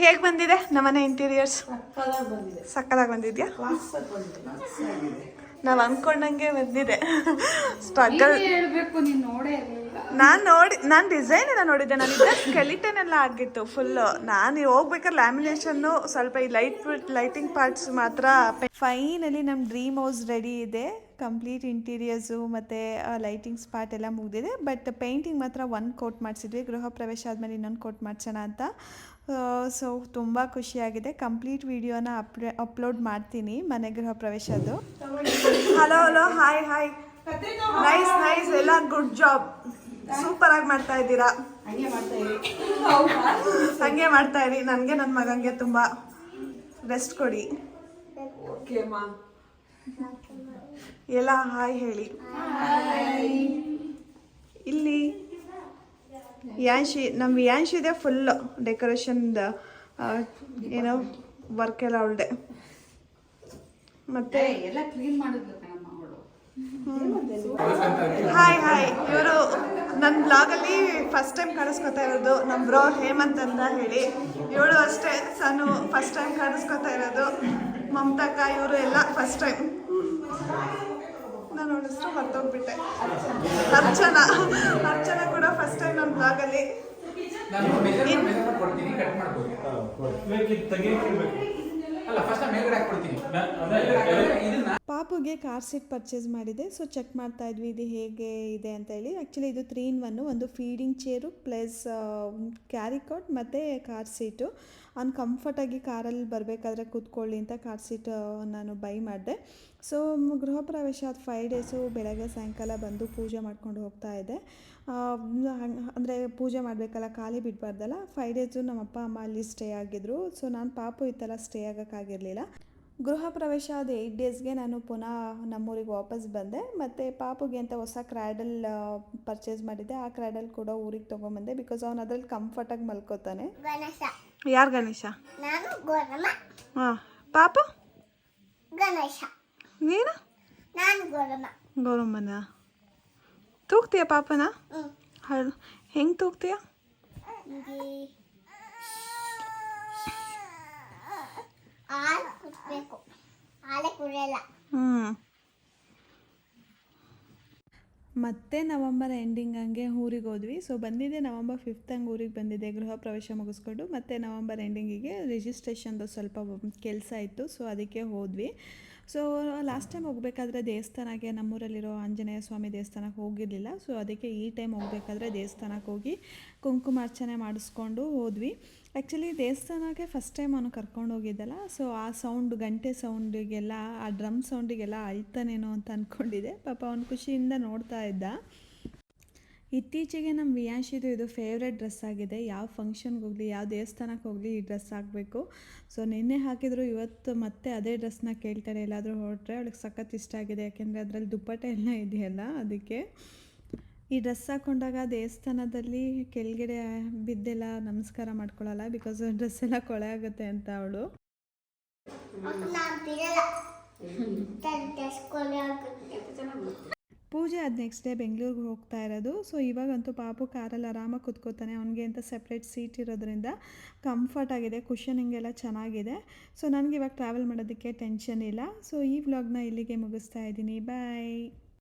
ಹೇಗೆ ಬಂದಿದೆ ನಮ್ಮನೆ ಇಂಟೀರಿಯರ್ಸ್? ಸಕ್ಕದಾಗಿ ಬಂದಿದ್ಯಾ? ನಾವು ಅಂದ್ಕೊಂಡಂಗೆ ಬಂದಿದೆ. ಸ್ಟ್ರಗಲ್ ನಾನು ಡಿಸೈನ್ ಎಲ್ಲ ನೋಡಿದ್ದೆ. ನಾನು ಸ್ಕೆಲಿಟನ್ ಎಲ್ಲ ಆಗಿತ್ತು ಫುಲ್ಲು. ನಾನು ಹೋಗ್ಬೇಕಾದ್ರೆ ಲ್ಯಾಮಿನೇಷನ್ನು ಸ್ವಲ್ಪ ಈ ಲೈಟಿಂಗ್ ಪಾರ್ಟ್ಸ್ ಮಾತ್ರ. ಫೈನಲಿ ನಮ್ಮ ಡ್ರೀಮ್ ಹೌಸ್ ರೆಡಿ ಇದೆ. ಕಂಪ್ಲೀಟ್ ಇಂಟೀರಿಯರ್ಸು ಮತ್ತು ಲೈಟಿಂಗ್ಸ್ ಪಾರ್ಟ್ ಎಲ್ಲ ಮುಗಿದಿದೆ. ಬಟ್ ಪೇಂಟಿಂಗ್ ಮಾತ್ರ ಒಂದು ಕೋಟ್ ಮಾಡಿಸಿದ್ವಿ. ಗೃಹ ಪ್ರವೇಶ ಆದಮೇಲೆ ಇನ್ನೊಂದು ಕೋಟ್ ಮಾಡಿಸೋಣ ಅಂತ. ಸೊ ತುಂಬ ಖುಷಿಯಾಗಿದೆ. ಕಂಪ್ಲೀಟ್ ವಿಡಿಯೋನ ಅಪ್ಲೋಡ್ ಮಾಡ್ತೀನಿ ಮನೆ ಗೃಹ ಪ್ರವೇಶದ್ದು. ಹಲೋ ಹಾಯ್ ನೈಸ್ ಎಲ್ಲ ಗುಡ್ ಜಾಬ್. ಸೂಪರಾಗಿ ಮಾಡ್ತಾ ಇದ್ದೀರಾ. ಹಂಗೆ ಮಾಡ್ತಾ ಇರಿ. ನನಗೆ ನನ್ನ ಮಗನಿಗೆ ತುಂಬ ರೆಸ್ಟ್ ಕೊಡಿ. ಎಲ್ಲ ಹಾಯ್ ಹೇಳಿ. ಇಲ್ಲಿ ಯಾನ್ಶಿ ಇದೆ ಫುಲ್ ಡೆಕೋರೇಷನ್ದು ಏನೋ ವರ್ಕ್ ಎಲ್ಲ ಅವಳದೆ. ಮತ್ತೆ ಹಾಯ್ ಇವರು ನನ್ನ ಬ್ಲಾಗಲ್ಲಿ ಫಸ್ಟ್ ಟೈಮ್ ಕಾಣಿಸ್ಕೊತಾ ಇರೋದು ನಮ್ಮ ಬ್ರೋ ಹೇಮಂತ್ ಅಂತ ಹೇಳಿ. ಇವಳು ಅಷ್ಟೇ ಸಣ್ಣ ಫಸ್ಟ್ ಟೈಮ್ ಕಾಣಿಸ್ಕೊತಾ ಇರೋದು. ಮಮತಕ್ಕ ಇವರು ಎಲ್ಲ ಫಸ್ಟ್ ಟೈಮ್. ನಾನು ನೋಡಿಷ್ಟು ಮರ್ತೋಗ್ಬಿಟ್ಟೆ. ಅರ್ಚನಾ ಕೂಡ ಫಸ್ಟ್ ಟೈಮ್ ನಮ್ಮ ಬ್ಲಾಗಲ್ಲಿ. ಪಾಪುಗೆ ಕಾರ್ ಸೀಟ್ ಪರ್ಚೇಸ್ ಮಾಡಿದೆ. ಸೊ ಚೆಕ್ ಮಾಡ್ತಾ ಇದ್ವಿ ಇದು ಹೇಗೆ ಇದೆ ಅಂತ ಹೇಳಿ. ಆ್ಯಕ್ಚುಲಿ ಇದು 3-in-1. ಒಂದು ಫೀಡಿಂಗ್ ಚೇರು ಪ್ಲಸ್ ಕ್ಯಾರಿ ಕಾಟ್ ಮತ್ತು ಕಾರ್ ಸೀಟು. ಅವ್ನು ಕಂಫರ್ಟಾಗಿ ಕಾರಲ್ಲಿ ಬರಬೇಕಾದ್ರೆ ಕೂತ್ಕೊಳ್ಳಿ ಅಂತ ಕಾರ್ ಸೀಟ್ ನಾನು ಬೈ ಮಾಡಿದೆ. ಸೊ ಗೃಹ ಪ್ರವೇಶ ಆದ 5 ಡೇಸು ಬೆಳಗ್ಗೆ ಸಾಯಂಕಾಲ ಬಂದು ಪೂಜೆ ಮಾಡ್ಕೊಂಡು ಹೋಗ್ತಾ ಇದೆ. ಅಂದರೆ ಪೂಜೆ ಮಾಡಬೇಕಲ್ಲ, ಖಾಲಿ ಬಿಡಬಾರ್ದಲ್ಲ. 5 ಡೇಸು ನಮ್ಮ ಅಪ್ಪ ಅಮ್ಮ ಅಲ್ಲಿ ಸ್ಟೇ ಆಗಿದ್ದರು. ಸೊ ನಾನು ಪಾಪು ಈ ಥರ ಸ್ಟೇ ಆಗೋಕ್ಕಾಗಿರಲಿಲ್ಲ. ಗೃಹ ಪ್ರವೇಶ ಆದ 8 ಡೇಸ್ಗೆ ನಾನು ಪುನಃ ನಮ್ಮೂರಿಗೆ ವಾಪಸ್ ಬಂದೆ. ಮತ್ತು ಪಾಪುಗೆ ಅಂತ ಹೊಸ ಕ್ರ್ಯಾಡಲ್ ಪರ್ಚೇಸ್ ಮಾಡಿದ್ದೆ. ಆ ಕ್ರ್ಯಾಡಲ್ ಕೂಡ ಊರಿಗೆ ತೊಗೊಂಬಂದೆ. ಬಿಕಾಸ್ ಅವ್ನು ಅದ್ರಲ್ಲಿ ಕಂಫರ್ಟಾಗಿ ಮಲ್ಕೋತಾನೆ. ಯಾರು ಗಣೇಶ? ಹಾಂ. ಪಾಪು ಗಣೇಶ. ನೀನು? ಗೌರಮ್ಮನ. ತೂಗ್ತೀಯ ಪಾಪನ? ಹೆಂಗೆ ತೂಗ್ತೀಯ? ಮತ್ತೆ ನವಂಬರ್ ಎಂಡಿಂಗ್ ಹಂಗೆ ಊರಿಗೆ ಹೋದ್ವಿ. ಸೊ ಬಂದಿದ್ದೆ ನವಂಬರ್ 5th ಹಂಗೆ ಊರಿಗೆ ಬಂದಿದ್ದೆ ಗೃಹ ಪ್ರವೇಶ ಮುಗಿಸ್ಕೊಂಡು. ಮತ್ತು ನವಂಬರ್ ಎಂಡಿಂಗಿಗೆ ರಿಜಿಸ್ಟ್ರೇಷನ್ದು ಸ್ವಲ್ಪ ಕೆಲಸ ಇತ್ತು. ಸೊ ಅದಕ್ಕೆ ಹೋದ್ವಿ. ಸೊ ಲಾಸ್ಟ್ ಟೈಮ್ ಹೋಗಬೇಕಾದ್ರೆ ದೇವಸ್ಥಾನಕ್ಕೆ, ನಮ್ಮೂರಲ್ಲಿರೋ ಆಂಜನೇಯ ಸ್ವಾಮಿ ದೇವಸ್ಥಾನಕ್ಕೆ ಹೋಗಿರಲಿಲ್ಲ. ಸೊ ಅದಕ್ಕೆ ಈ ಟೈಮ್ ಹೋಗಬೇಕಾದ್ರೆ ದೇವಸ್ಥಾನಕ್ಕೆ ಹೋಗಿ ಕುಂಕುಮಾರ್ಚನೆ ಮಾಡಿಸ್ಕೊಂಡು ಹೋದ್ವಿ. ಆ್ಯಕ್ಚುಲಿ ದೇವಸ್ಥಾನಕ್ಕೆ ಫಸ್ಟ್ ಟೈಮ್ ಅವನು ಕರ್ಕೊಂಡು ಹೋಗಿದ್ದಲ್ಲ. ಸೊ ಆ ಸೌಂಡ್, ಗಂಟೆ ಸೌಂಡಿಗೆಲ್ಲ, ಆ ಡ್ರಮ್ ಸೌಂಡಿಗೆಲ್ಲ ಅಳ್ತಾನೇನೋ ಅಂತ ಅಂದ್ಕೊಂಡಿದ್ದೆ. ಪಾಪ ಅವನು ಖುಷಿಯಿಂದ ನೋಡ್ತಾ ಇದ್ದ. ಇತ್ತೀಚೆಗೆ ನಮ್ಮ ವಿಯಾಂಶಿದು ಇದು ಫೇವ್ರೆಟ್ ಡ್ರೆಸ್ ಆಗಿದೆ. ಯಾವ ಫಂಕ್ಷನ್ಗೆ ಹೋಗಲಿ, ಯಾವ ದೇವಸ್ಥಾನಕ್ಕೆ ಹೋಗಲಿ ಈ ಡ್ರೆಸ್ ಹಾಕಬೇಕು. ಸೊ ನಿನ್ನೆ ಹಾಕಿದ್ರು, ಇವತ್ತು ಮತ್ತೆ ಅದೇ ಡ್ರೆಸ್ನ ಕೇಳ್ತಾಳೆ. ಎಲ್ಲಾದರೂ ಹೊರಟ್ರೆ ಅವಳಿಗೆ ಸಖತ್ ಇಷ್ಟ ಆಗಿದೆ. ಯಾಕೆಂದರೆ ಅದರಲ್ಲಿ ದುಪ್ಪಟ್ಟೆ ಎಲ್ಲ ಇದೆಯಲ್ಲ, ಅದಕ್ಕೆ ಈ ಡ್ರೆಸ್ ಹಾಕ್ಕೊಂಡಾಗ ದೇವಸ್ಥಾನದಲ್ಲಿ ಕೆಳಗಡೆ ಬಿದ್ದೆಲ್ಲ ನಮಸ್ಕಾರ ಮಾಡ್ಕೊಳ್ಳಲ್ಲ. ಬಿಕಾಸ್ ಡ್ರೆಸ್ ಎಲ್ಲ ಕೊಳೆ ಆಗುತ್ತೆ ಅಂತ ಅವಳು. ಪೂಜೆ ಆದ ನೆಕ್ಸ್ಟ್ ಡೇ ಬೆಂಗಳೂರಿಗೆ ಹೋಗ್ತಾ ಇರೋದು. ಸೊ ಇವಾಗಂತೂ ಪಾಪು ಕಾರಲ್ಲಿ ಆರಾಮಾಗಿ ಕೂತ್ಕೋತಾನೆ. ಅವನಿಗೆ ಅಂತ ಸಪ್ರೇಟ್ ಸೀಟ್ ಇರೋದ್ರಿಂದ ಕಂಫರ್ಟ್ ಆಗಿದೆ. ಕುಷನಿಂಗ್ ಎಲ್ಲ ಚೆನ್ನಾಗಿದೆ. ಸೊ ನನಗೆ ಇವಾಗ ಟ್ರಾವೆಲ್ ಮಾಡೋದಕ್ಕೆ ಟೆನ್ಷನ್ ಇಲ್ಲ. ಸೊ ಈ ವ್ಲಾಗ್ನ ಇಲ್ಲಿಗೆ ಮುಗಿಸ್ತಾ ಇದ್ದೀನಿ. ಬಾಯ್.